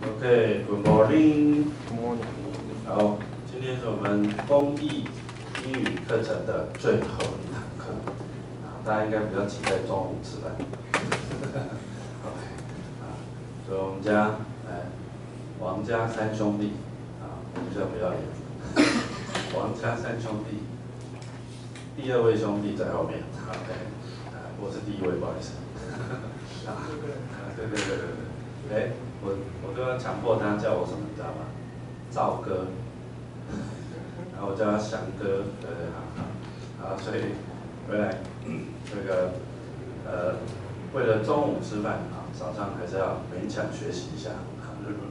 OK，Good morning。好，今天是我们公益英语课程的最后一堂课，大家应该比较期待中午吃饭。OK， 所以我们家王家三兄弟比较不要脸，王家三兄弟，第二位兄弟在后面。OK， 我是第一位，不好意思。对。我都要强迫他叫我什么，你知道吗？赵哥，然后我叫他翔哥，对，好，所以回来为了中午吃饭早上还是要勉强学习一下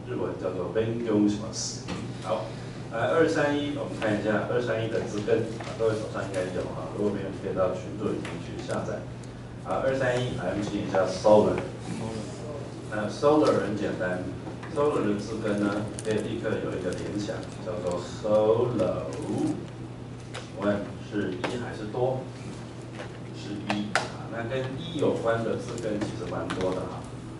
日文叫做勉強します。好，231，我们看一下231的字根各位手上应该有如果没有，可以到群组里面去下载。231，来我们记一下 solar。solar 很简单 ，solar 的字根呢，可以立刻有一个联想，叫做 solo。问是一还是多？是一那跟一有关的字根其实蛮多的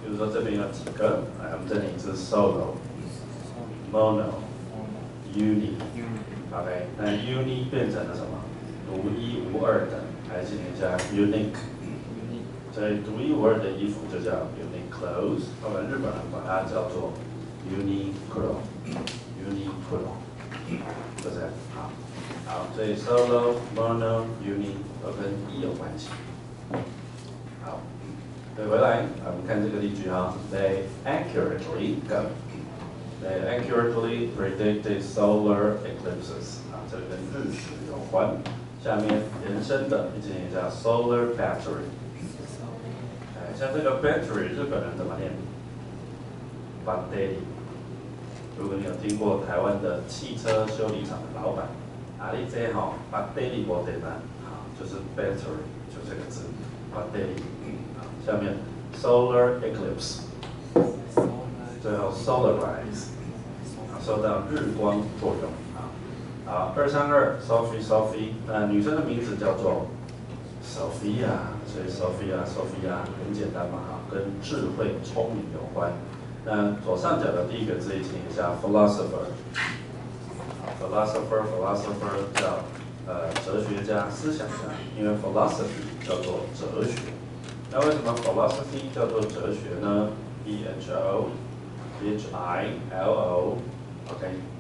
比如说这边有几个，来，我们这里是 solo、mono、uni。OK， 那 uni 变成了什么？独一无二的，还是念加 unique。所以独一无二的衣服就叫 unique clothes， 后来日本人把它叫做 uniqlo， 就这样好，所以 solo、mono、uni 都跟一有关系。好，对，回来我们看这个例句They accurately predicted solar eclipses。这个跟日食有关。下面延伸的一件也叫 solar battery。像这个 battery， 日本人怎么念 ？battery。如果你有听过台湾的汽车修理厂的老板，你这battery 没得难，就是 battery， 就这个字 battery。下面 solar eclipse， 最后 solarize， 受到日光作用232 Sophie， 女生的名字叫做 Sophia。所以 Sophia 很简单跟智慧、聪明有关。那左上角的第一个字一起一下 philosopher。philosopher 叫哲學家、思想家，因为 philosophy 叫做哲学。那为什么 philosophy 叫做哲学呢 ？philo，OK，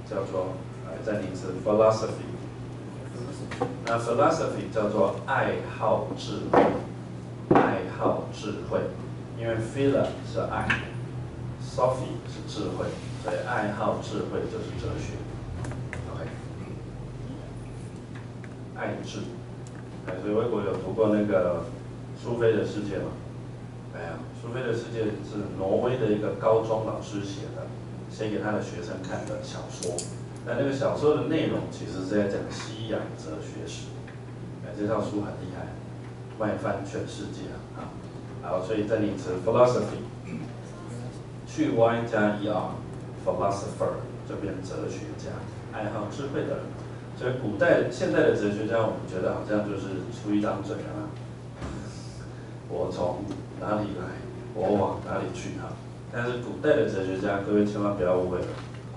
叫做再念一次 philosophy。那 philosophy 叫做爱好智慧。因为 philo 是爱 ，Sophie 是智慧，所以爱好智慧就是哲学。OK， 爱智。所以微博有读过那个苏菲的世界吗？没有，苏菲的世界是挪威的一个高中老师写给他的学生看的小说。那个小说的内容其实是在讲西洋哲学史。这套书很厉害，卖翻全世界好，所以再念一次 philosophy， 去 y 加 er，philosopher 就变哲学家，爱好智慧的人。所以现代的哲学家，我们觉得好像就是出一张嘴我从哪里来，我往哪里去但是古代的哲学家，各位千万不要误会了，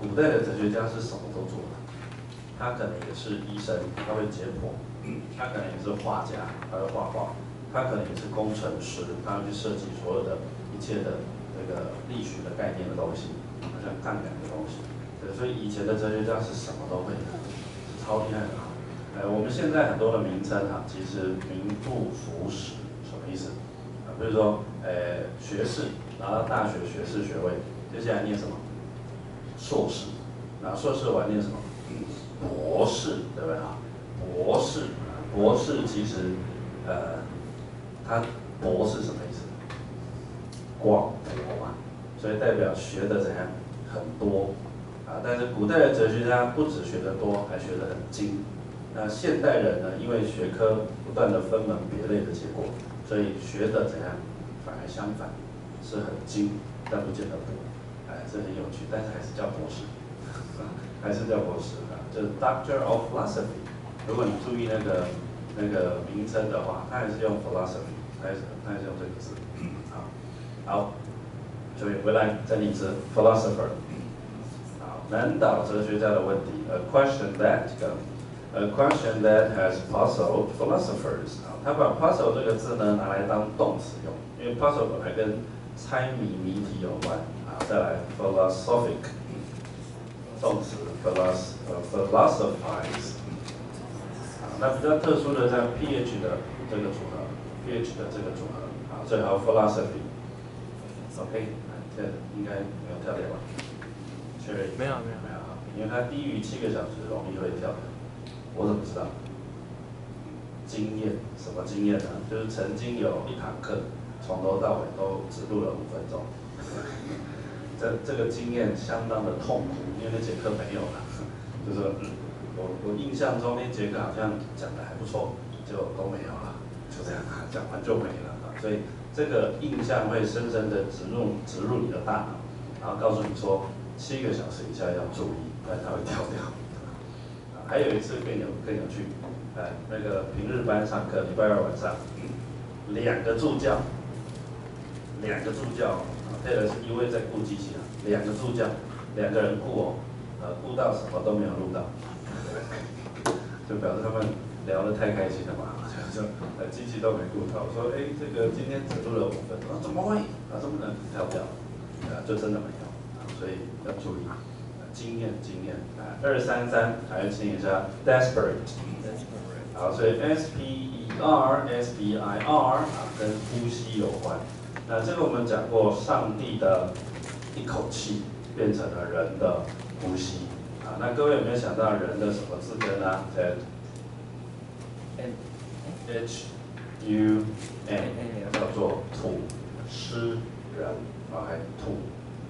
古代的哲学家是什么都做的。他可能也是医生，他会解剖；他可能也是画家，他会画画；他可能也是工程师，他会去设计所有的一切的力学的概念的东西，好像杠杆的东西。所以以前的哲学家是什么都会的，是超厉害的我们现在很多的名称其实名不符实，什么意思比如说学士拿到大学学士学位，接下来念什么？硕士，然后硕士完念什么？博士，对不对博士其实他博是什么意思？广博所以代表学的怎样很多但是古代的哲学家不只学得多，还学得很精。那现代人呢，因为学科不断的分门别类的结果，所以学的怎样反而相反，是很精，但不见得博。这很有趣，但是还是叫博士，就是 Doctor of Philosophy。如果你注意那个名称的话，它还是用 philosophy， 它还是用这个字。好，所以回来再念一次 philosopher。好，难倒哲学家的问题 ，a question that has puzzled philosophers。啊，他把 puzzle 这个字呢拿来当动词用，因为 puzzle 本来跟猜谜谜题有关。啊，再来 philosophic， 动词 philosophize。那比较特殊的像 ph 的这个组合 ，ph 的这个组合，好，最后 philosophy。OK， 这应该没有跳掉吧？确认？没有，因为它低于7个小时容易会跳掉。我怎么知道？经验，什么经验呢？就是曾经有一堂课从头到尾都只录了5分钟，这个经验相当的痛苦，因为那节课没有了，就是说我印象中那节课好像讲的还不错，就都没有了，就这样讲完就没了啊，所以这个印象会深深的植入你的大脑，然后告诉你说7个小时以下要注意，不然它会跳掉。还有一次更有趣，那个平日班上课，礼拜2晚上，2个助教，配的是一位在顾机器，2个助教，2个人顾哦，顾到什么都没有录到。就表示他们聊得太开心了嘛，就机器都没顾到。我说，这个今天只录了5分钟，怎么会？这么能跳掉？就真的没有，所以要注意，经验。233，来请一下 desperate。好，所以 SPIR 跟呼吸有关。那这个我们讲过，上帝的一口气变成了人的呼吸。那各位有没有想到人的什么字根呢 ？H-U-M 叫做土湿人，土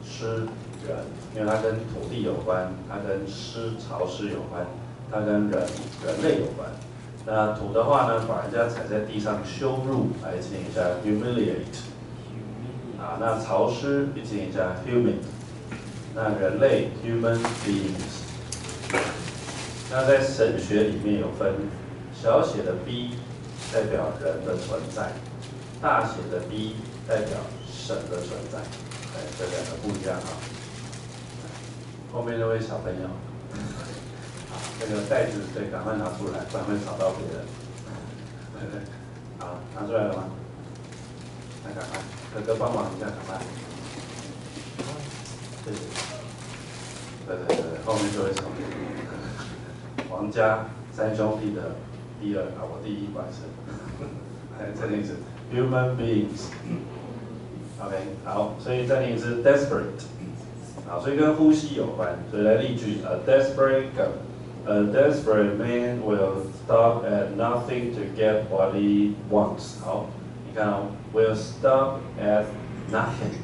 湿人，因为它跟土地有关，它跟潮湿有关，它跟人类有关。那土的话呢，把人家踩在地上羞辱，来请一下 humiliate。那潮湿一请一下 humid。那人类 human beings。那在神学里面有分，小写的 b 代表人的存在，大写的 B 代表神的存在，这2个不一样啊。后面那位小朋友，这个袋子对，赶快拿出来，不然会吵到别人。好，拿出来了吗？那赶快，哥哥帮忙一下，赶快。对，后面就会吵。王家3兄弟的第2，我第1，不好意思。再念一次 ，human beings。OK， 好，所以再念一次 desperate。好，所以跟呼吸有关，所以来例句 ：A desperate man will stop at nothing to get what he wants。好，你看哦 ，will stop at nothing，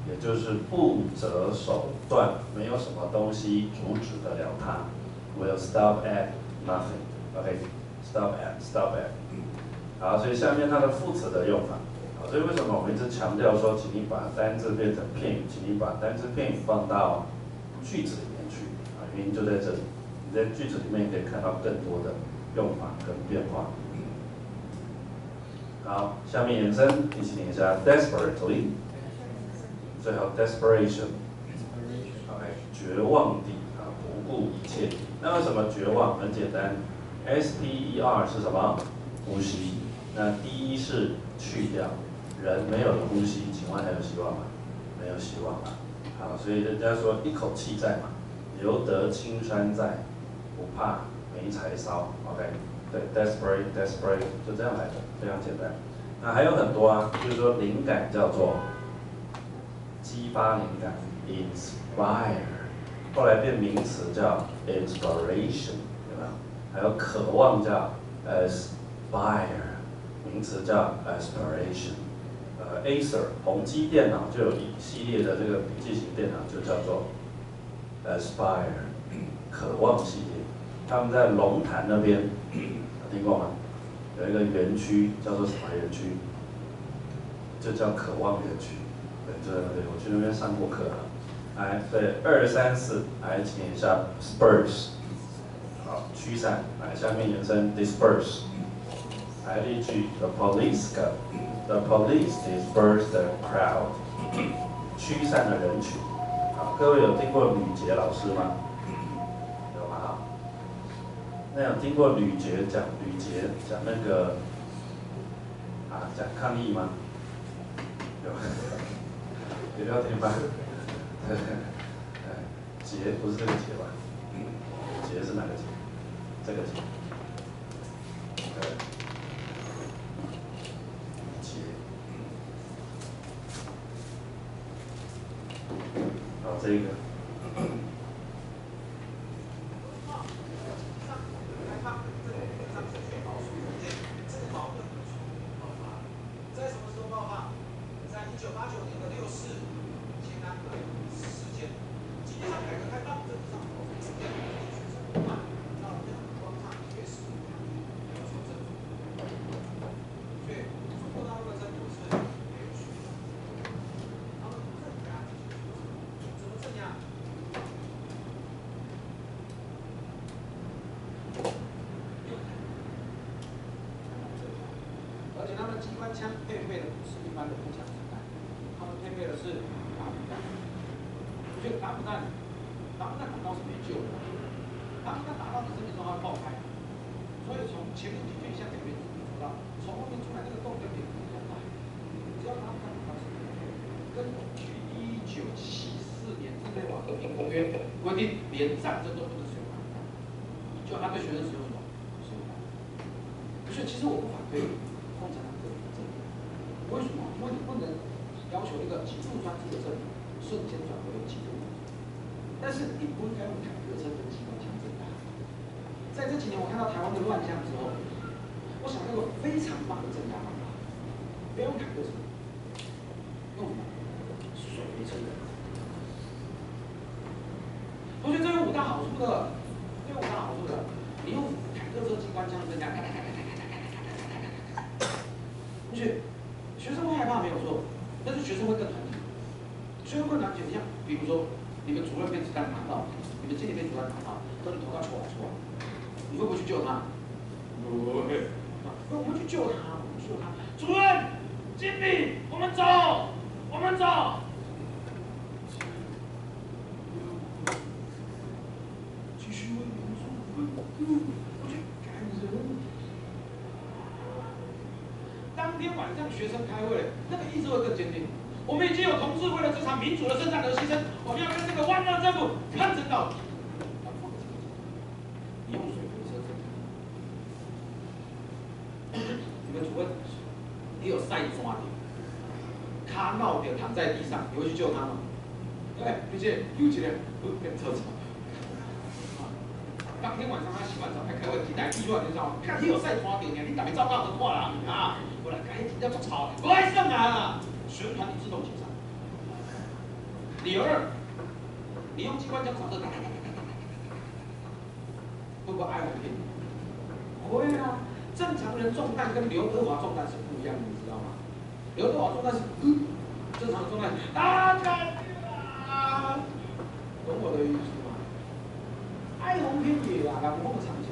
也就是不择手段，没有什么东西阻止得了他。Will stop at nothing。OK，stop at。好，所以下面它的副词的用法。好，所以为什么我们一直强调说，请你把单字变成片语，请你把单字片语放到句子里面去啊？原因就在这里，你在句子里面可以看到更多的用法跟变化。好，下面延伸，一起念一下 desperately， 最后 desperation。OK， 绝望地啊，不顾一切。那为什么绝望？很简单 ，SPER 是什么？呼吸。那第一是去掉，人没有了呼吸，请问还有希望吗？没有希望了。好，所以人家说一口气在嘛，留得青山在，不怕没柴烧。OK， 对 ，desperate 就这样来的，非常简单。那还有很多啊，就是说灵感叫做激发灵感 ，inspire， 后来变名词叫 inspiration， 有没有？还有渴望叫 aspire， 名词叫 aspiration。Acer 宏基电脑就有一系列的这个笔记型电脑，就叫做 aspire， 渴望系列。他们在龙潭那边有听过吗？有一个园区叫做什么园区？就叫渴望园区。对，就在那边，我去那边上过课啊。来，对，234，来，请一下 disperse， 好，驱散。来，下面延伸 disperse。来例句 ：The police dispersed the crowd。驱散了人群。好，各位有听过吕杰老师吗？有吗？好，那有听过吕杰讲那个讲抗议吗？有要听吗？节不是这个节吧？节是哪个节？这个节。节。好，这个。机关枪配备的不是一般的步枪子弹，他们配备的是打补弹。我觉得打补弹打到是没救的，打补弹打到你身体中它会爆开，所以从前面就像前面你说到，从后面出来那个洞跟脸一样大。只要打补弹打到身体，根据1974年日内瓦和平公约规定，连战争都不能使用打补弹，就他对学生使用什么？使用打补弹。所以其实我不反对共产党这个证明，为什么？因为你不能要求一个极度专制的政府瞬间转为极度，但是你不应该用坦克车跟机关枪镇压。在这几年，我看到台湾的乱象之后，我想到一个非常棒的镇压方法，不要用坦克车，用什么？水雷车。同学，这有5大好处的，这有5大好处的。你用坦克车、机关枪镇压，同学，学生会害怕没有错，但是学生会更团结。学生更团结，像比如说，你们主任被子弹打到，你们经理被子弹打到，说你头要戳，你会不会去救他？不会。我们去救他，主任、经理，我们走。继续为民族奋斗，我去感人。当天晚上学生开会，那个意志会更坚定。我们已经有同志为了这场民主的圣战而牺牲，我们要跟这个万恶政府抗争到底。你用水雷车镇压，你们主任，你有晒抓的，卡闹的躺在地上，你会去救他吗？并且有一个变车场。当天晚上他洗完澡还开会，期待意外，你知道吗？看你有晒抓的，你打没照到很快啦啊！我来赶紧要做吵，不爱上啊！全团体自动解散。理由2，你用机关枪扫射，会不会哀鸿遍野？会啊！正常人中弹跟刘德华中弹是不一样的，你知道吗？刘德华中弹是正常的中弹，懂我的意思吗？哀鸿遍野啊，两风的场景，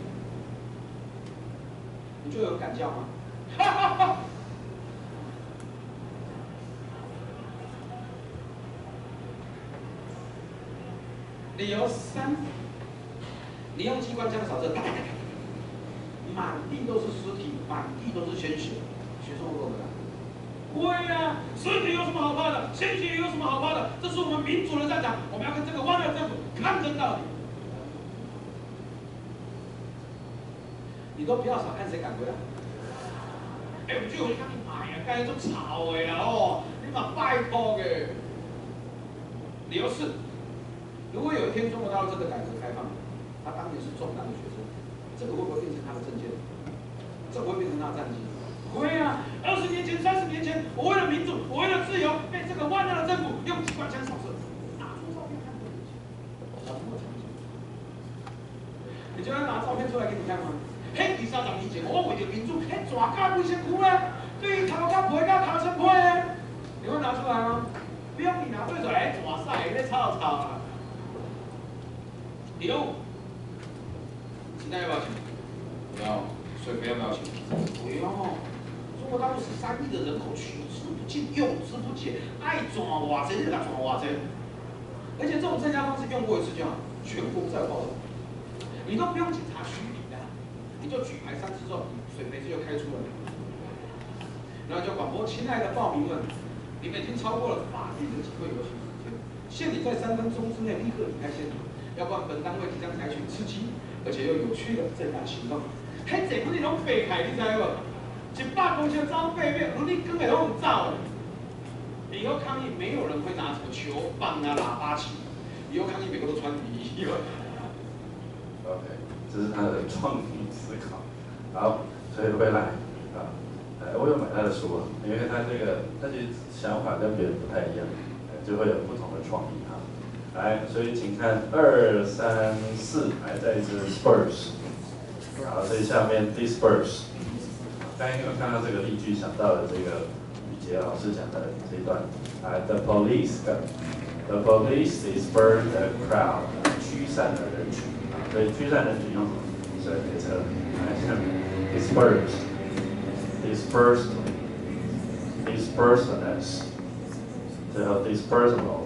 你就有敢叫吗？哈哈哈！理由3，你用机关枪扫射，满地都是尸体，满地都是鲜血，学生会不会干？会啊！尸体有什么好怕的？鲜血有什么好怕的？这是我们民主的战场，我们要跟这个万恶政府抗争到底。你都不要少看谁敢回来。我就回去看你妈呀，刚才都吵的啦哦，你妈拜托的。理由4，如果有一天中国大陆真的改革开放，他当年是中弹的学生，这个会不会变成他的证件？这会变成他的战绩？会啊！20年前、30年前，我为了民主，我为了自由，被这个万恶的政府用机关枪扫射，拿出照片看不起，什么场景？你就要拿照片出来给你看吗？迄20、30年前，我为着民主，迄蛇甲规身躯啊，对头甲皮甲头成皮啊，你会拿出来吗？不用你拿对手来，蛇晒，在吵啊！理由5，鸡蛋要不要钱？不要。水杯要不要钱？不用。中国大陆13亿的人口，取之不尽，用之不竭，爱转哇这就给它转哇这。而且这种增加方式用过一次就好，全国再报道，你都不用警察虚拟的，你就举牌3次之后，水杯子就开出来了。然后就广播，亲爱的报名们，你们已经超过了法定的集会游行时间，限你在3分钟之内立刻离开现场，要不然本单位即将采取刺激而且又有趣的镇压行动。嘿，这不是拢白开，你知无？100公车走8秒，你根本都唔走的。以后抗议，没有人会拿什么球棒啊、喇叭旗。以后抗议每个都穿雨衣。OK， 这是他的创意思考。好，所以回来啊，我有买他的书啊，因为他其实想法跟别人不太一样，就会有不同的创意哈。来，所以请看2、3、4，来再一次 disperse。好，所以下面 disperse。刚才有看到这个例句，想到了这个宇杰老师讲的这一段。The police dispersed the crowd， 驱散了人群。所以驱散人群用什么？所以列车。来，下面 dispersed，dispersedness， 最后 dispersible。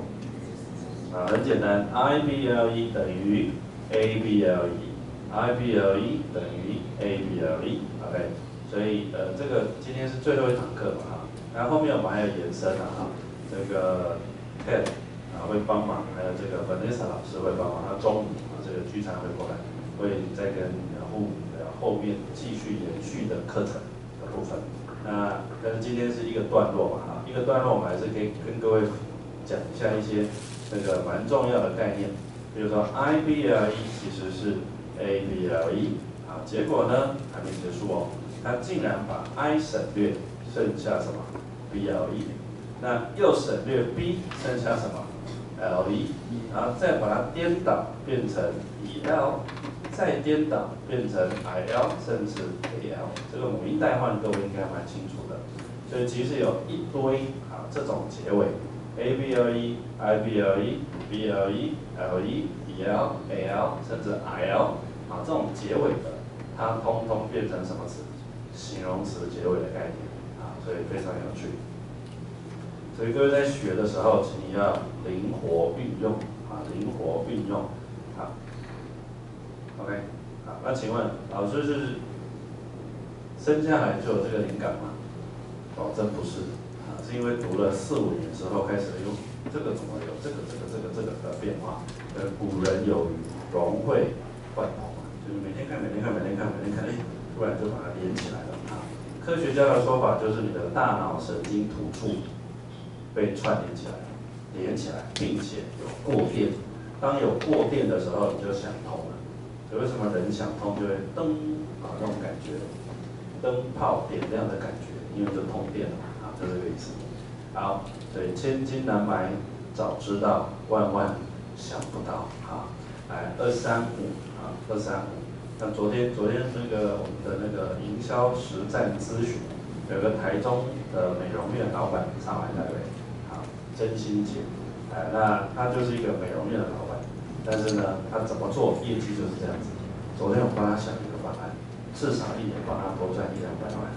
很简单 ，IBLE 等于 ABLE，IBLE 等于 ABLE。OK。所以这个今天是最后一堂课嘛哈，然后后面我们还有延伸哈，这个 Ted 会帮忙，还有这个 Vanessa 老师会帮忙，他中午这个聚餐会过来，会再跟后面继续延续的课程的部分。那但是今天是一个段落嘛哈，一个段落我们还是可以跟各位讲一下一些那个蛮重要的概念，比如说 IBLE 其实是 ABLE 啊，结果呢还没结束哦。他竟然把 I 省略，剩下什么 BLE， 那又省略 B， 剩下什么 LE， 然后再把它颠倒变成 EL， 再颠倒变成 IL， 甚至 AL， 这个母音代换各位应该蛮清楚的。所以其实有一堆这种结尾 ，ABLE、IBLE、BLE、LE、EL、AL， 甚至 IL 这种结尾的，它通通变成什么词？形容词结尾的概念所以非常有趣。所以各位在学的时候，请你要灵活运用灵活运用OK， 好，那请问老师是生下来就有这个灵感吗？真不是是因为读了4、5年之后开始这个怎么有这个的变化？古人有语，融会贯通就是每天看，突然就把它连起来了科学家的说法就是你的大脑神经突触被串联起来，并且有过电。当有过电的时候，你就想通了。所以为什么人想通就会噔那种感觉，灯泡点亮的感觉，因为就通电了就这个意思。好，所以千金难买早知道，万万想不到来235那昨天那个我们的那个营销实战咨询，有个台中的美容院老板上来那位，真心姐，那他就是一个美容院的老板，但是呢，他怎么做业绩就是这样子。昨天我帮他想一个方案，至少1年帮他多赚100-200万。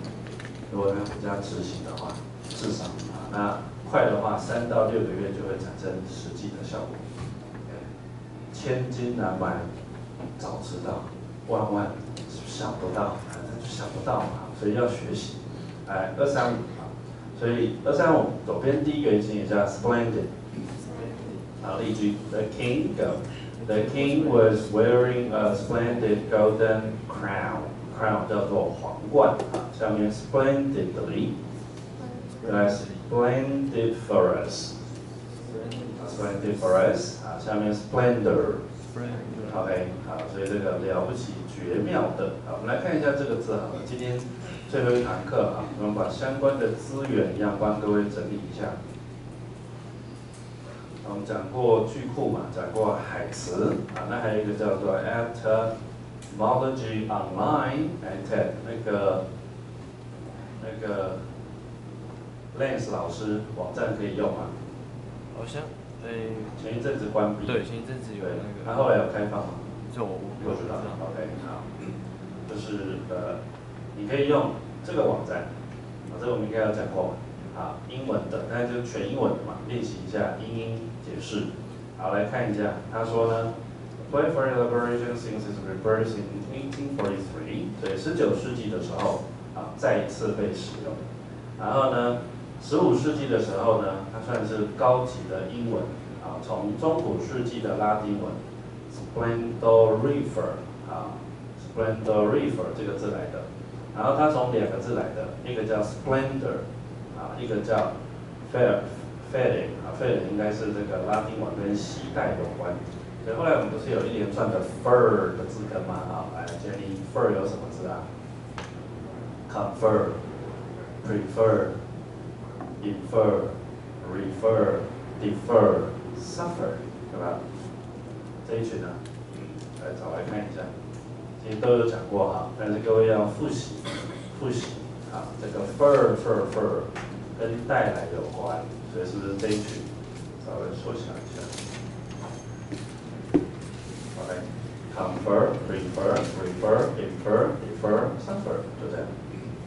如果他回家执行的话，至少那快的话3到6个月就会产生实际的效果。千金难买早知道。万万想不到，想不到所以要学习。235所以235左边第一个字也叫 splendid。例句 The king was wearing a splendid golden crown 叫做皇冠下面 splendidly， 原来 splendiferous 下面 splendor。OK， 所以这个了不起、绝妙的我们来看一下这个字今天最后一堂课我们把相关的资源一样帮各位整理一下。我们讲过句库嘛，讲过海词那还有一个叫做 Etymology Online TED 那个 Lance 老师网站可以用吗？好像前一阵子关闭。对，前一阵子有那个。他后来有开放吗？就我不知道。OK， 好，就是你可以用这个网站，这个我们应该有讲过嘛。好，英文的，那就全英文的嘛，练习一下英解释。好，来看一下，他说呢 ，Play for elaboration since its rebirth in 1843，所以19世纪的时候，再一次被使用。然后呢，15世纪的时候呢，它算是高级的英文，从中古世纪的拉丁文 Splendorifer Splendorifer 这个字来的。然后它从2个字来的，一个叫 splendor， 一个叫 fere， fere 应该是这个拉丁文跟携带有关。所以后来我们不是有一连串的 fur 的字根吗？来建立 fur 有什么字啊 ？confer、prefer、infer、refer、defer、suffer， 对吧？这一群呢，来找来看一下。其实都有讲过哈，但是各位要复习啊。这个 fur 跟带来有关，所以是不是这一群稍微缩小一下 ？OK，confer、prefer、refer、infer、defer、suffer 就这样，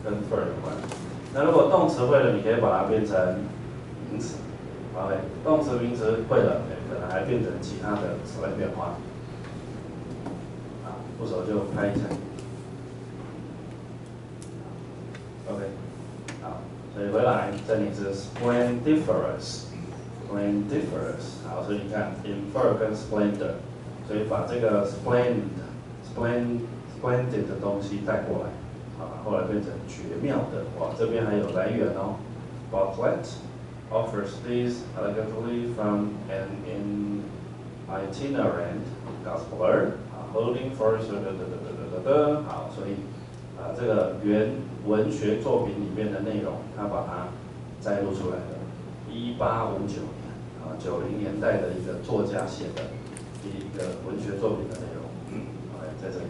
跟 fur 有关。那如果动词会了，你可以把它变成名词。OK， 动词名词会了，可能还变成其他的词汇变化。不熟就拍一下 ，OK， 好，所以回来这里是 splendiferous， 好，所以你看 infer 跟 splendor， 所以把这个 splendid 的东西带过来，后来变成绝妙的，哇，这边还有来源哦 ，Bartlett offers these elegantly from an itinerant gospeler。Holding first， 好，所以这个原文学作品里面的内容，他把它摘录出来了。1859年90年代的一个作家写的一个文学作品的内容。OK， 在这里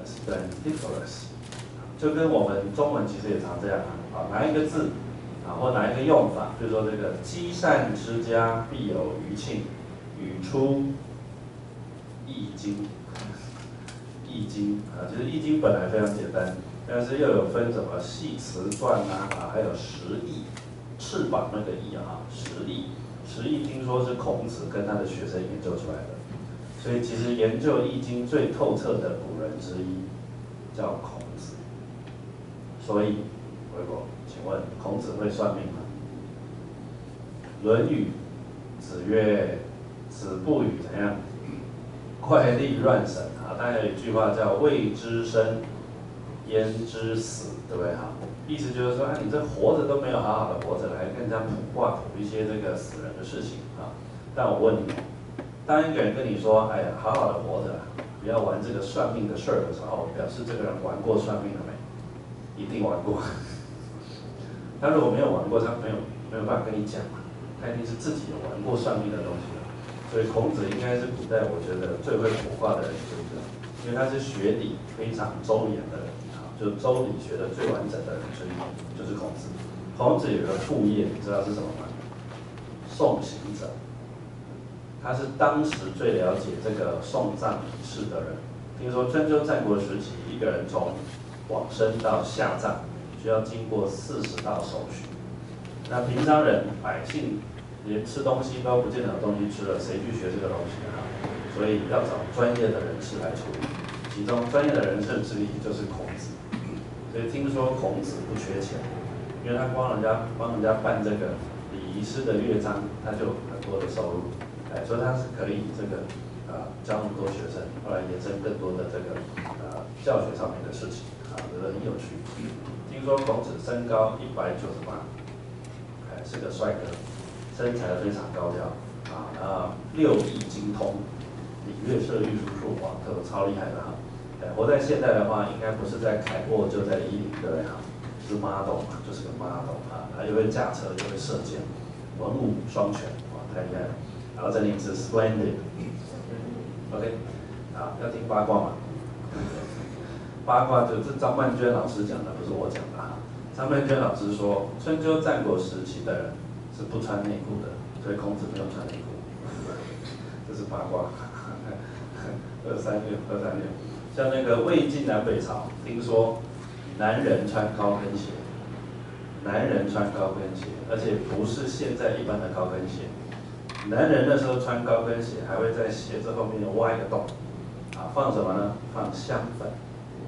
，splendiferous， 就跟我们中文其实也常这样拿一个字或拿一个用法，比如说这个积善之家必有余庆，语出易经。易经其实易经本来非常简单，但是又有分什么系辞传还有十义，翅膀那个义十义听说是孔子跟他的学生研究出来的，所以其实研究易经最透彻的古人之一叫孔子。所以回国，请问孔子会算命吗？论语，子曰：“子不语怎样？怪力乱神。”大概有一句话叫"未知生，焉知死"，对不对？意思就是说，你这活着都没有好好的活着，来跟人家卜卦卜一些这个死人的事情但我问你，当一个人跟你说，哎呀，好好的活着，不要玩这个算命的事儿的时候，表示这个人玩过算命了没？一定玩过。他如果没有玩过，他没有办法跟你讲嘛，他一定是自己有玩过算命的东西。所以孔子应该是古代我觉得最会卜卦的人之一，因为他是学理非常周延的人就周理学的最完整的人之一，就是孔子。孔子有个副业，你知道是什么吗？送行者。他是当时最了解这个送葬仪式的人。听说春秋战国时期，一个人从往生到下葬，需要经过40道手续。那平常人百姓连吃东西都不见得有东西吃了，谁去学这个东西所以要找专业的人士来处理，其中专业的人士之一就是孔子。所以听说孔子不缺钱，因为他帮人家办这个礼仪师的乐章，他就有很多的收入，所以他是可以这个教那么多学生，后来延伸更多的这个教学上面的事情觉得很有趣。听说孔子身高198，是个帅哥。身材非常高挑6艺精通，礼乐射御书数，哇，都超厉害的活在现代的话，应该不是在凯擘就在110，对不对是 model 嘛，就是个 model又会驾车又会射箭，文武双全，哇，太厉害了。然后这里是 splendid，OK， 要听八卦吗？八卦就是张曼娟老师讲的，不是我讲的张曼娟老师说，春秋战国时期的人是不穿内裤的，所以孔子没有穿内裤，这是八卦。236，像那个魏晋南北朝，听说男人穿高跟鞋，男人穿高跟鞋，而且不是现在一般的高跟鞋。男人那时候穿高跟鞋，还会在鞋子后面挖一个洞，啊，放什么呢？放香粉。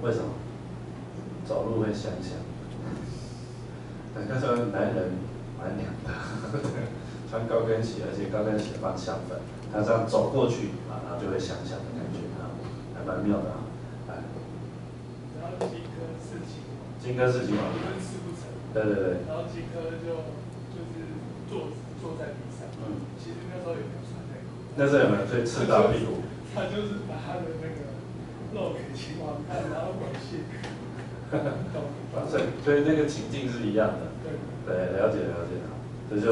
为什么？走路会香香。那时候男人蛮娘的，穿高跟鞋，而且高跟鞋放香粉，他这样走过去啊，然后就会香香的感觉啊，还蛮妙的啊。哎，然后荆轲刺秦王，荆轲刺秦王，刺不成。对对对。然后荆轲就是坐在地上，其实那时候有没有穿内裤？那时候有没有最刺到屁股？他就是把他的那个露给秦王看，然后猥亵。所以那个情境是一样的。对，了解了解。这就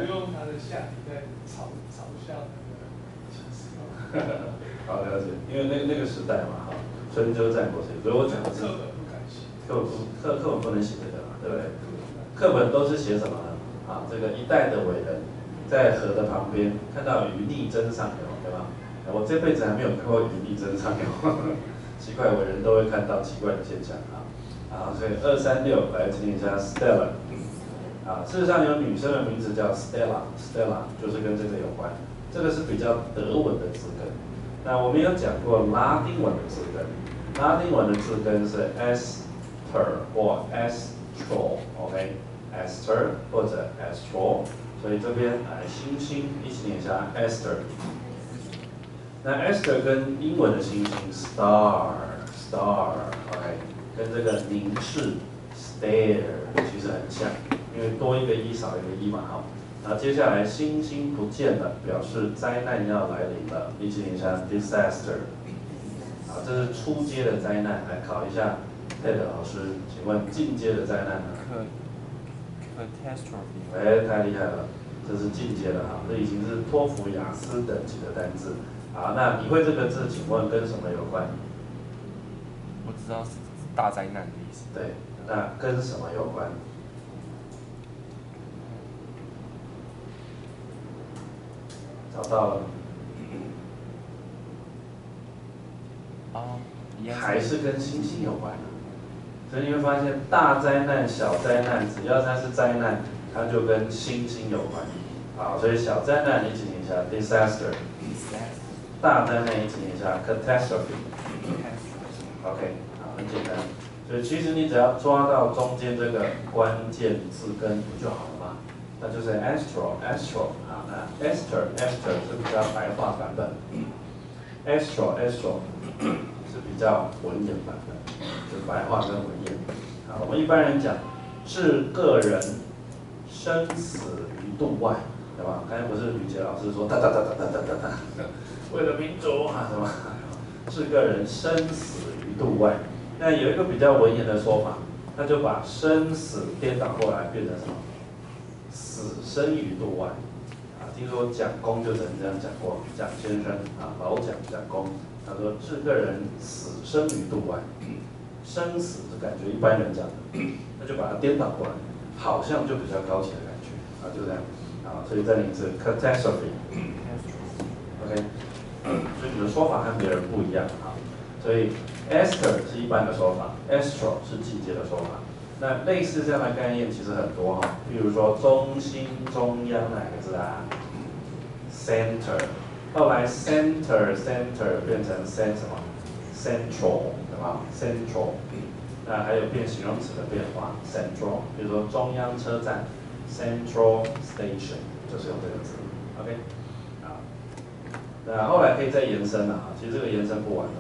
用他的下体在嘲笑那个秦始皇。好了解，因为那个时代嘛，哈，春秋战国时期，所以我讲的是课本不敢写，课本不能写这个嘛，对不对？课本都是写什么呢？啊，这个一代的伟人在河的旁边看到鱼逆争上游，对吧？我这辈子还没有看过鱼逆争上游，奇怪，伟人都会看到奇怪的现象啊。所以236来听一下 Stella。事实上有女生的名字叫 Stella 就是跟这个有关。这个是比较德文的字根。那我们有讲过拉丁文的字根，拉丁文的字根是 Esther 或 Astro，OK，Esther 或者 Astro， 所以这边星星一起念一下 Esther。那 Esther 跟英文的星星 Star，OK， 跟这个凝视 Stare 其实很像，因为多一个一少一个一嘛，哈。然后接下来星星不见了，表示灾难要来临了，一起念一下 disaster。这是初阶的灾难，来考一下 Ted 老师，请问进阶的灾难呢？catastrophe。太厉害了，这是进阶的哈，这已经是托福雅思等级的单字。好，那你会这个字，请问跟什么有关？我知道是大灾难的意思。对，那跟什么有关？找到了。还是跟星星有关的。所以你会发现，大灾难、小灾难，只要它是灾难，它就跟星星有关。好，所以小灾难一起念一下 disaster， 大灾难一起念一下 catastrophe。OK， 好，很简单。所以其实你只要抓到中间这个关键字根不就好了吗？那就是 Astro， 好，那 Esther 是比较白话版本，Astro 是比较文言版的，就是白话跟文言。好，我们一般人讲置个人生死于度外，对吧？刚才不是吕杰老师说哒，为了民主啊什么，置个人生死于度外。那有一个比较文言的说法，他就把生死颠倒过来变成什么？死生于度外。听说蒋公就曾这样讲过，蒋先生老蒋公，他说置个人死生于度外，生死是感觉一般人讲的，那就把它颠倒过来，好像就比较高级的感觉就这样所以再念一次 catastrophe，OK， 所以你的说法和别人不一样所以 Esther 是一般的说法 ，Astro 是进阶的说法。那类似这样的概念其实很多比如说中心、中央哪个字？Center， 后来 center 变成 central， 对吧 ？Central， 那还有变形容词的变化 ，central， 比如说中央车站 ，Central Station 就是用这个字 ，OK， 那后来可以再延伸其实这个延伸不完的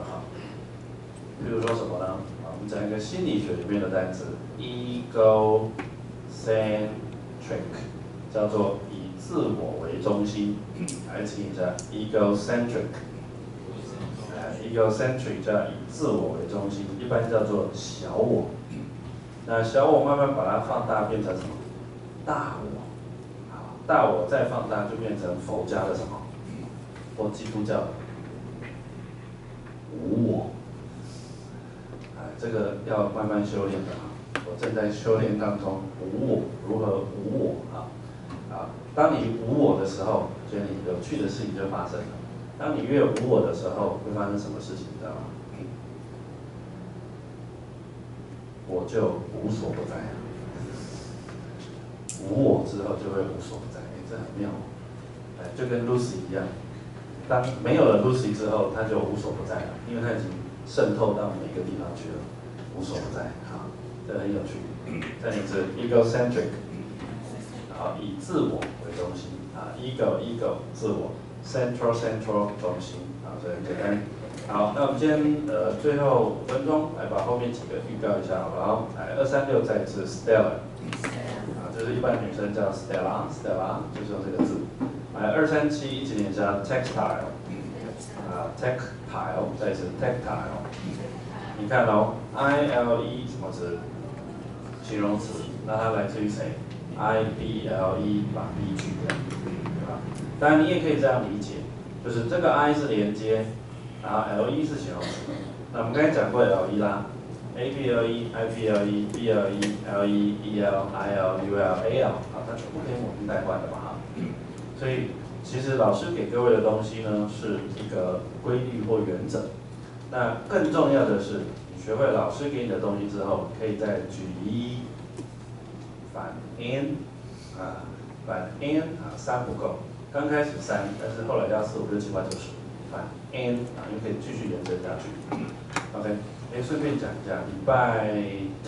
比如说什么呢？我们讲一个心理学里面的单词 ，egocentric， 叫做以自我为中心。来请一下 egocentric，egocentric 叫以自我为中心，一般叫做小我。那小我慢慢把它放大，变成什么？大我。好，大我再放大就变成佛家的什么？或基督教的无我。这个要慢慢修炼的我正在修炼当中，无我如何无我当你无我的时候，所以有趣的事情就发生了。当你越无我的时候，会发生什么事情？你知道吗？我就无所不在无我之后就会无所不在，这很妙，就跟 Lucy 一样，当没有了 Lucy 之后，他就无所不在了，因为他已经渗透到每个地方去了，无所不在，好，这很有趣。再一次 egocentric， 好，以自我为中心啊 ，ego 自我 ，central 中心啊，所以很简单。好，那我们今天最后5分钟来把后面几个预告一下好不好？来236再一次 Stella， 啊，就是一般女生叫 Stella， 就是用这个字。来237一起念一下 textile， 啊 tactile 再一次 tactile。你看哦 ，ile 什么字？形容词，那它来自于谁 ？ible 把 b 去掉，对吧？当然你也可以这样理解，就是这个 i 是连接。然后 le 是形容词，那我们刚才讲过 le 啦 ，able、iple、ble、le、el、il、ul、al， 好，它全部可以抹平代换的嘛哈。所以其实老师给各位的东西呢，是一个规律或原则。那更重要的是，你学会老师给你的东西之后，可以再举一反 n 啊，反 n 啊，3不够，刚开始3，但是后来要4、5、6、7、8、9、10。反 n 啊，又可以继续延伸下去。OK， 顺便讲一下，礼拜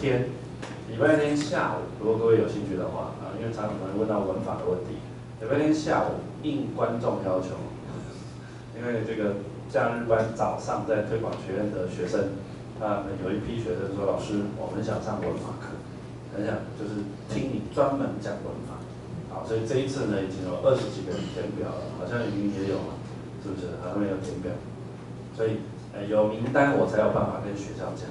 天下午，如果各位有兴趣的话啊，因为常常可能问到文法的问题，礼拜天下午应观众要求，因为这个假日班早上在推广学院的学生，有一批学生说，老师，我们想上文法课，很想就是听你专门讲文法。好，所以这一次呢，已经有20几个人填表了，好像语音也有了。是不是？他们有填表，所以有名单我才有办法跟学校讲。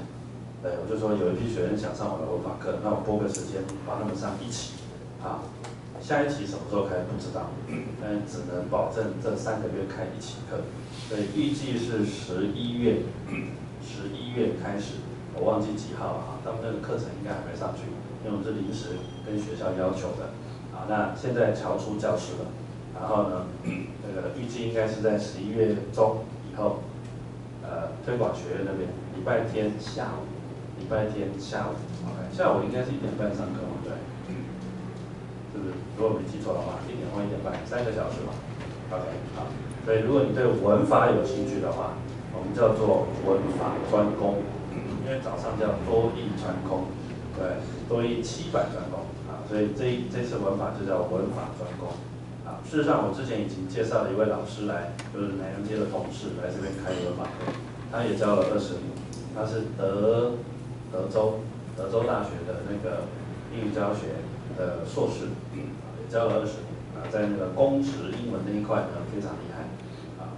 对，我就说有一批学生想上我的文法课，那我拨个时间把他们上一期。好，下一期什么时候开不知道，但只能保证这3个月开1期课。所以预计是11月开始，我忘记几号了啊？他们那个课程应该还没上去，因为我们是临时跟学校要求的。好，那现在调出教师了。然后呢，预计应该是在11月中以后，推广学院那边礼拜天下午，OK， 下午应该是1点半上课嘛，对，是不是？如果没记错的话，1点或1点半，3个小时嘛 ，OK， 好。所以如果你对文法有兴趣的话，我们叫做文法专攻，因为早上叫多益专攻，对，多益700专攻啊，所以这次文法就叫文法专攻。事实上，我之前已经介绍了一位老师来，就是南洋街的同事来这边开文法课，他也教了20年，他是德州大学的那个英语教学的硕士，也教了20年，在那个公职英文那一块呢非常厉害，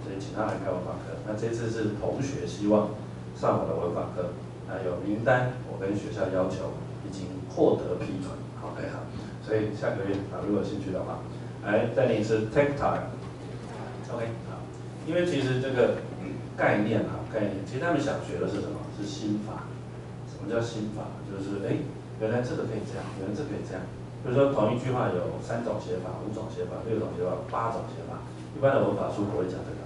所以请他来开文法课。那这次是同学希望上我的文法课，有名单，我跟学校要求已经获得批准 ，OK 好，所以下个月如果有兴趣的话。来，再念一次 tactile，OK， 好，因为其实这个概念，其实他们想学的是什么？是心法。什么叫心法？就是原来这个可以这样，原来这个可以这样。比如说同一句话有3种写法、5种写法、6种写法、8种写法，一般的文法书不会讲这个，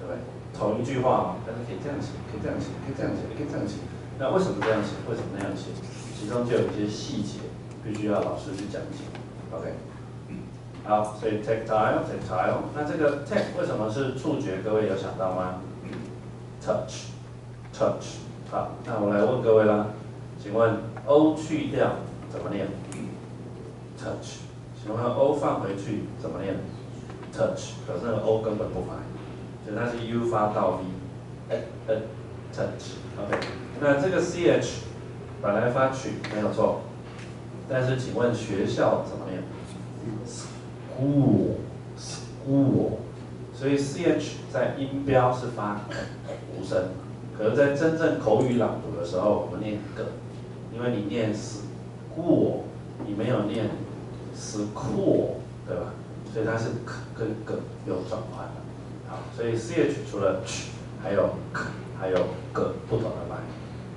对不对？同一句话但是可以这样写，可以这样写，可以这样写，可以这样写。那为什么这样写？为什么那样写？其中就有一些细节，必须要老师去讲解。OK。好，所以 tactile， 那这个 tact 为什么是触觉？各位有想到吗 ？touch， 好，那我来问各位啦，请问 o 去掉怎么念 ？touch， 请问 o 放回去怎么念 ？touch， 可是那个 o 根本不发音，所以它是 u 发到 v，touch，OK， 那这个 ch 本来发曲没有错，但是请问学校怎么念？ school， 所以 ch 在音标是发无声，可是在真正口语朗读的时候，我们念个，因为你念 school， 你没有念 school， 对吧？所以它是 k 跟 g 有转换的。好，所以 ch 除了 ch， 还有 k， 还有 g 不同的发音，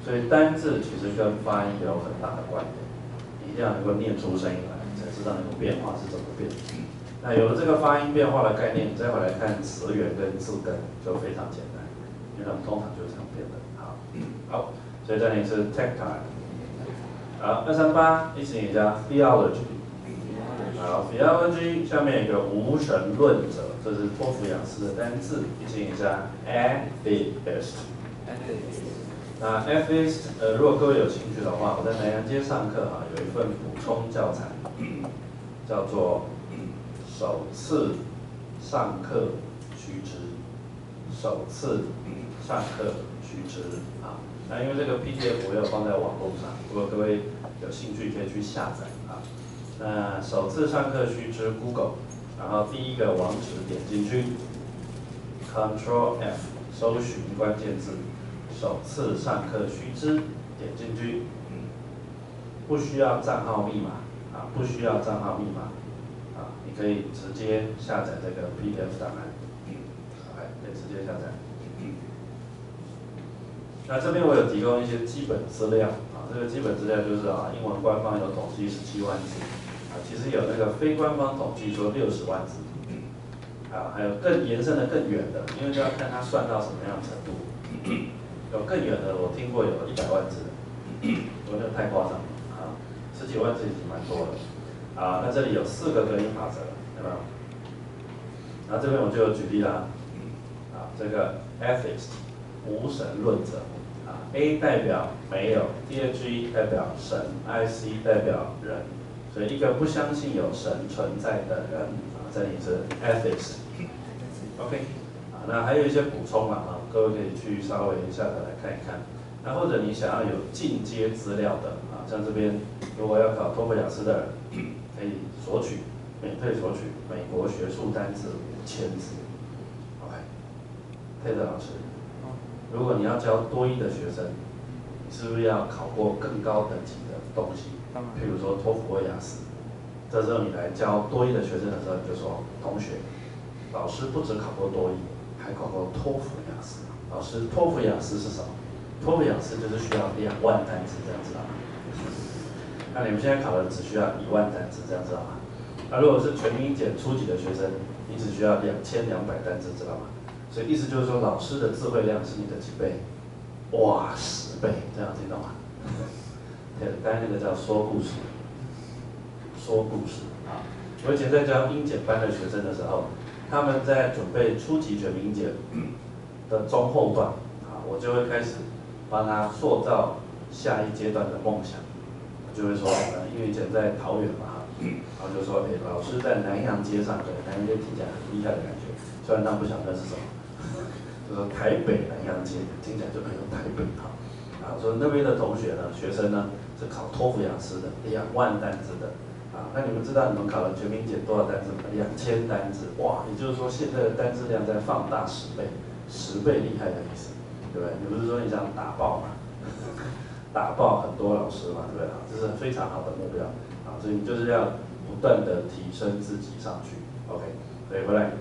所以单字其实跟发音有很大的关联，你一定要能够念出声音来，才知道那个变化是怎么变。那有了这个发音变化的概念，再回来看词源跟字根就非常简单，因为它们通常就是这样变的。好，所以这里是 tactile。好，238一起念一下 theology。好 ，theology 下面有一个无神论者，这是托福雅思的单字，提醒一下 atheist。那 atheist，如果各位有兴趣的话，我在南洋街上课啊，有一份补充教材，叫做首次上课须知。首次上课须知啊。那因为这个 PDF 我有放在网络上，如果各位有兴趣可以去下载啊。那首次上课须知 Google， 然后第一个网址点进去 ，Ctrl F 搜寻关键字。首次上课须知，点进去，不需要账号密码啊，不需要账号密码啊，你可以直接下载这个 PDF 档案，可以直接下载。那这边我有提供一些基本资料啊，这个基本资料就是啊，英文官方有统计17万字啊，其实有那个非官方统计说60万字啊，还有更延伸的更远的，因为就要看它算到什么样的程度。有更远的，我听过有100万字的，我觉得太夸张了啊，10几万字已经蛮多了啊。那这里有4个格林法则，有没有？然后这边我就有举例啦，啊，这个 atheist 无神论者啊 ，A 代表没有，第二句代表神 ，IC 代表人，所以一个不相信有神存在的人啊，这里是 atheist。OK。那还有一些补充啊，各位可以去稍微下载来看一看。那或者你想要有进阶资料的啊，像这边如果要考托福雅思的人，可以索取，免费索取美国学术单字5000字。OK， 佩德老师，如果你要教多益的学生，你是不是要考过更高等级的东西？譬如说托福或雅思。这时候你来教多益的学生的时候，你就说同学，老师不只考过多益。还考过托福雅思，老师，托福雅思是什么？托福雅思就是需要2万单词，这样知道吗？那你们现在考的只需要1万单词，这样知道吗？那如果是全民检初级的学生，你只需要2200单词，知道吗？所以意思就是说，老师的智慧量是你的几倍？哇，10倍，这样听懂吗？对，刚才那个叫说故事，说故事啊。我以前在教英检班的学生的时候。他们在准备初级全民检的中后段啊，我就会开始帮他塑造下一阶段的梦想。我就会说，因为以前在桃园嘛，然后就说，老师在南洋街上，对，南洋街听起来很厉害的感觉，虽然他不晓得是什么，就说台北南洋街，听起来就很有台北哈。啊，说那边的同学呢，学生呢是考托福雅思的2万单字的。那你们知道你们考了全民检多少单字吗？2000单字，哇！也就是说现在的单字量在放大10倍，10倍厉害的意思，对不对？你不是说你想打爆吗？打爆很多老师嘛，对不对？这是非常好的目标啊，所以你就是要不断的提升自己上去。OK， 所以回来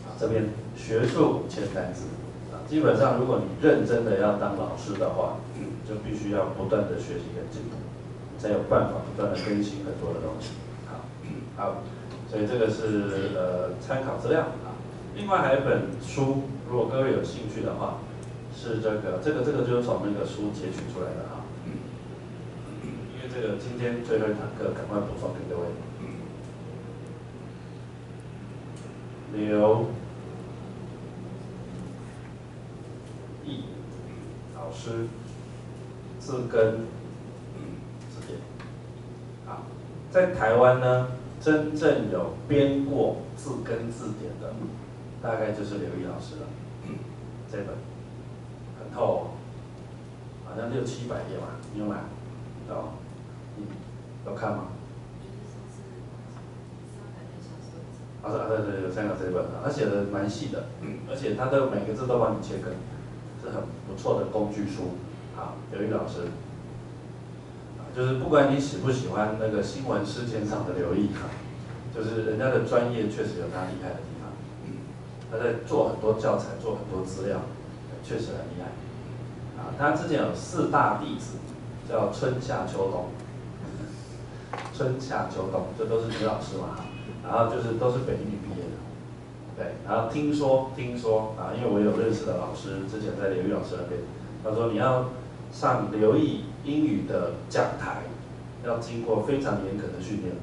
啊，这边学术5000单字啊，基本上如果你认真的要当老师的话，就必须要不断的学习跟进步。才有办法不断的更新很多的东西，好，所以这个是参考资料啊。另外还有一本书，如果各位有兴趣的话，是这个就是从那个书截取出来的哈。因为这个今天最后一堂课，赶快补充给各位。刘毅老师字根。在台湾呢，真正有编过字根字典的，大概就是刘毅老师了。这本很厚哦，好像600-700页吧，你有买？哦，有看吗？对，香港这本，他写的蛮细的，而且他的每个字都帮你切割，是很不错的工具书。好，刘毅老师。就是不管你喜不喜欢那个新闻事件上的留意哈，就是人家的专业确实有他厉害的地方，他在做很多教材，做很多资料，确实很厉害。啊，他之前有4大弟子，叫春夏秋冬，春夏秋冬，这都是女老师嘛，然后就是都是北一女毕业的，对，然后听说啊，因为我有认识的老师，之前在刘毅老师那边，他说你要上刘毅英语的讲台，要经过非常严格的训练，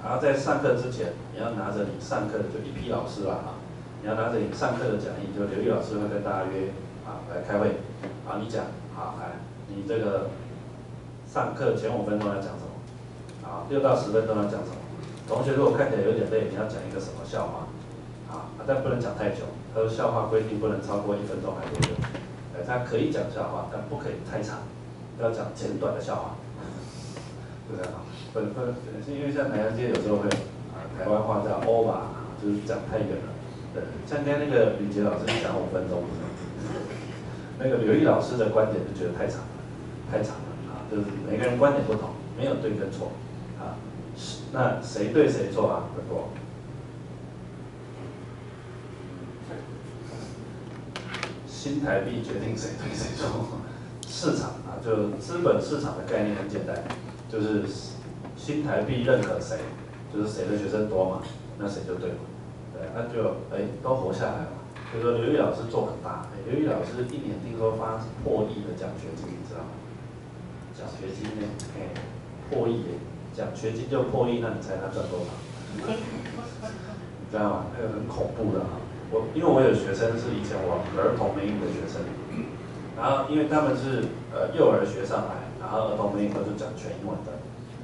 然后在上课之前，你要拿着你上课的就一批老师啦啊，你要拿着你上课的讲义，就刘毅老师会跟大家约来开会，然后你讲来，你这个上课前5分钟要讲什么，6到10分钟要讲什么。同学如果看起来有点累，你要讲一个什么笑话但不能讲太久。他说笑话规定不能超过1分钟还多久，他可以讲笑话，但不可以太长，要讲简短的笑话。就这样是因为像南洋街有时候会台湾话叫 over， 就是讲太远了。对，像刚才那个吕杰老师讲5分钟，那个刘毅老师的观点就觉得太长了，就是每个人观点不同，没有对跟错那谁对谁错啊？很多。新台币决定谁对谁错。市场就资本市场的概念很简单，就是新台币认可谁，就是谁的学生多嘛，那谁就对嘛。对，那就都活下来了。所以说刘毅老师做很大，刘毅老师1年听说发破亿的奖学金，你知道吗？奖学金呢，破亿耶，奖学金就破亿，那你猜他赚多少？你知道吗？那个很恐怖的因为我有学生是以前我儿童美语的学生，然后因为他们是幼儿学上来，然后儿童美语课就讲全英文的，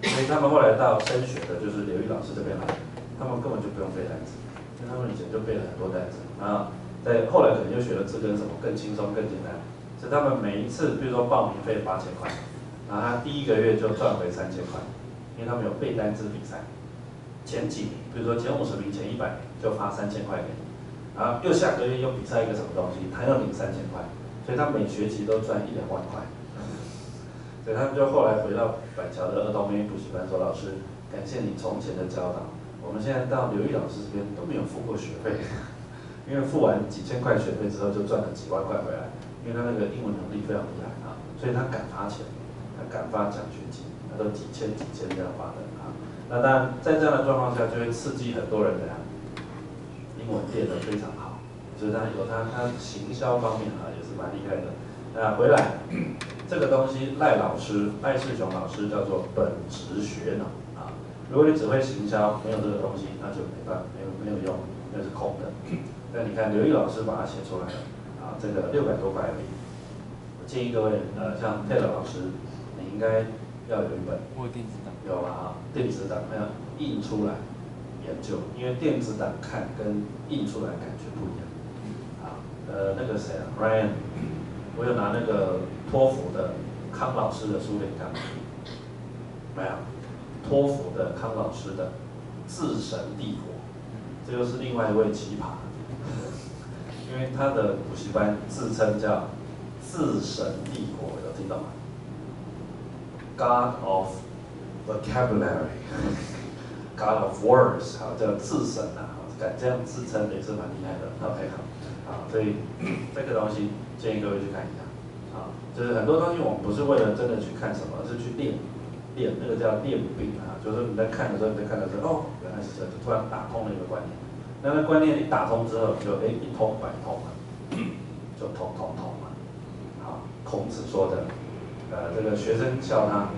所以他们后来到升学的就是刘毅老师这边来，他们根本就不用背单词，因为他们以前就背了很多单词，然后后来可能就学了字根什么更轻松更简单，所以他们每一次比如说报名费8000块，然后他第1个月就赚回3000块，因为他们有背单词比赛，前几名比如说前50名前100名就发3000块给你。然后又下个月又比赛一个什么东西，他要领3000块，所以他每学期都赚1-2万块。所以他们就后来回到板桥的儿童美语补习班说：“老师，感谢你从前的教导，我们现在到刘毅老师这边都没有付过学费，因为付完几千块学费之后就赚了几万块回来，因为他那个英文能力非常厉害所以他敢发钱，他敢发奖学金，他都几千这样发的那当然在这样的状况下，就会刺激很多人英文练得非常好，所以他行销方面也是蛮厉害的。那回来这个东西赖世雄老师叫做本质学脑如果你只会行销，没有这个东西，那就没办法，没有用，那是空的。那你看刘毅老师把它写出来了这个600多块而已。我建议各位像 Taylor 老师，你应该要有一本，我有电子档，有电子档要印出来。研究，因为电子档看跟印出来感觉不一样。那个谁Ryan， 我有拿那个托福的康老师的书给你看，没有？托福的康老师的《自神帝国》，这又是另外一位奇葩，因为他的补习班自称叫“自神帝国”，有听懂吗 ？God of Vocabulary。God of Words， 叫自神敢这样自称也是蛮厉害的。OK， 所以这个东西建议各位去看一下就是很多东西我们不是为了真的去看什么，而是去练，那个叫练兵就是你在看的时候，你在看的时候，原来是这，就突然打通了一个观念。那观念一打通之后，就一通百通了，就通了。孔子说的，这个学生笑他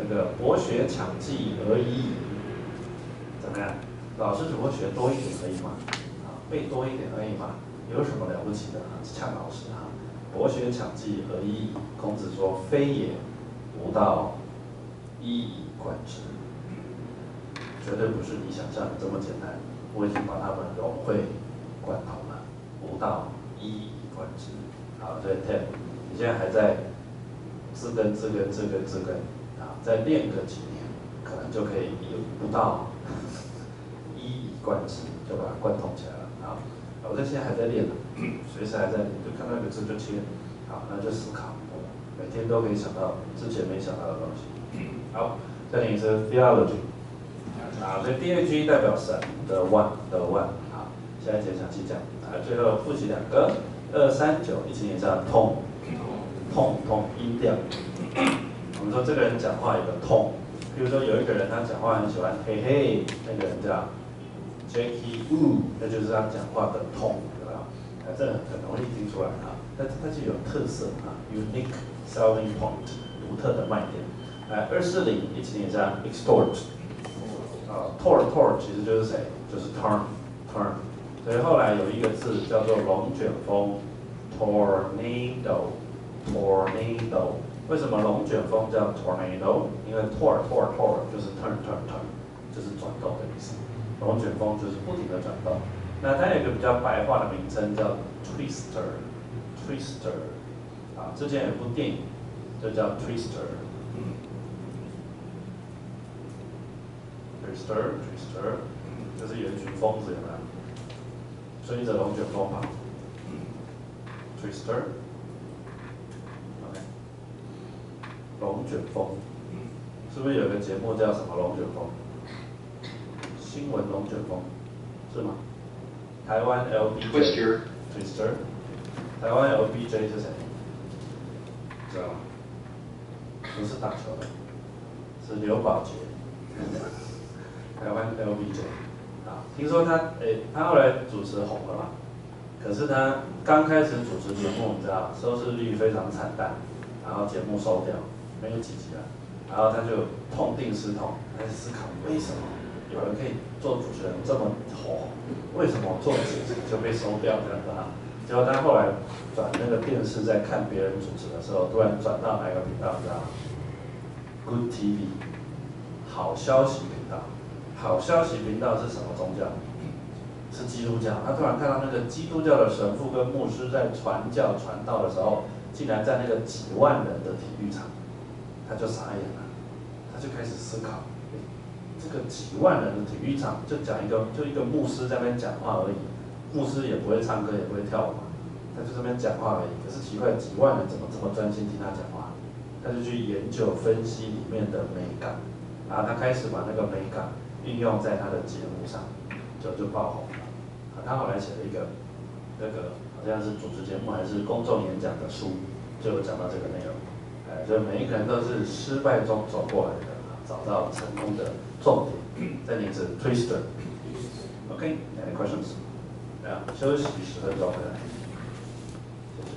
这个博学强记而已矣。怎么样？老师只不过学多一点而已嘛，背多一点而已嘛，有什么了不起的呛老师博学强记而已矣。孔子说：“非也，吾道一以贯之。”绝对不是你想象的这么简单。我已经把它们融会贯通了，吾道一以贯之。所以 Ted， 你现在还在字根再练个几年，可能就可以以吾道一以贯之，就把它贯通起来了我现在还在练随时还在练，就看到一个字就切，那就思考，每天都可以想到之前没想到的东西。好，再念一次 theology。所以 DAG 代表神的 one， 下一节详细讲。最后复习2个，2、3、9，一起念上痛音调。我们说这个人讲话有个痛，比如说有一个人他讲话很喜欢嘿嘿，那个人叫 Jackie Wu， 那就是他讲话的痛，对吧？这很容易听出来但是它就有特色unique selling point， 独特的卖点。240一起念一下 extort。tort 其实就是谁？就是 turn。所以后来有一个字叫做龙卷风 tornado。为什么龙卷风叫 tornado？ 因为 tort 就是 turn， 就是转动的意思。龙卷风就是不停的转动。那它有一个比较白话的名称叫 twister。之前有一部电影就叫 twister， 就是有一群疯子有没有？追着龙卷风跑 ，twister， OK， 龙卷风，是不是有个节目叫什么龙卷风？新闻龙卷风，是吗？台湾 Twister， 台湾 LBJ 是谁？知道吗？不是打球的，是刘宝杰。台湾 LBJ， 听说他后来主持红了嘛，可是他刚开始主持节目，你知道，收视率非常惨淡，然后节目收掉，没有几集了，然后他就痛定思痛，开始思考为什么有人可以做主持人这么红，为什么做几集就被收掉这样子啊？结果他后来转那个电视，在看别人主持的时候，突然转到哪个频道，你知道吗 ？Good TV， 好消息频道。好消息频道是什么宗教？是基督教。他突然看到那个基督教的神父跟牧师在传教传道的时候，竟然在那个几万人的体育场，他就傻眼了，他就开始思考，这个几万人的体育场就一个牧师在那边讲话而已，牧师也不会唱歌，也不会跳舞嘛，他就在那边讲话而已。可是奇怪，几万人怎么这么专心听他讲话？他就去研究分析里面的美感，然后他开始把那个美感运用在他的节目上，就爆红了。他后来写了一个好像是主持节目还是公众演讲的书，就有讲到这个内容。所以每一个人都是失败中走过来的，找到成功的重点。再念一次 twister。OK，any questions？休息10分钟回来。谢谢。